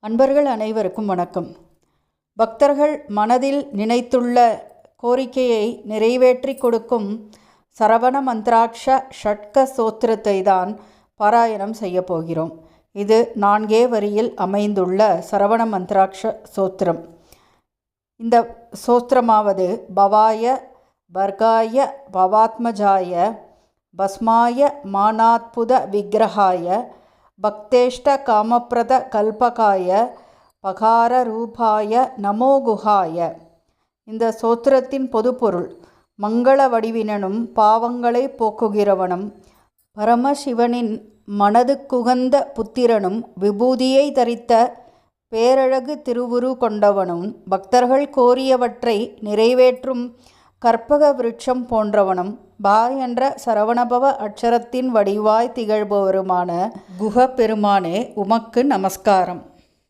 அன்பர்கள் அனைவருக்கும் வணக்கம். பக்தர்கள் மனதில் நினைத்துள்ள கோரிக்கையை நிறைவேற்றி கொடுக்கும் சரவண மந்த்ராட்ச ஷட்க சோத்திரத்தை தான் பாராயணம் செய்ய போகிறோம். இது 4 வரியில் அமைந்துள்ள சரவண மந்த்ராட்ச சோத்திரம். இந்த சோத்திரமாவது பவாய வர்காய பவாத்மஜாய பஸ்மாய மானாத்புத விக்கிரகாய பக்தேஷ்ட காமப்ரத கல்பகாய பகார ரூபாய நமோகுஹாய. இந்த சோத்திரத்தின் பொதுப்பொருள்: மங்கள வடிவினனும் பாவங்களை போக்குகிறவனும் பரமசிவனின் மனதுக்குகந்த புத்திரனும் விபூதியை தரித்த பேரழகு திருவுரு கொண்டவனும் பக்தர்கள் கோரியவற்றை நிறைவேற்றும் கற்பக விருட்சம் போன்றவனும் பா என்ற சரவணபவ அட்சரத்தின் வடிவாய் திகழ்பவருமான குஹ பெருமானே, உமக்கு நமஸ்காரம்.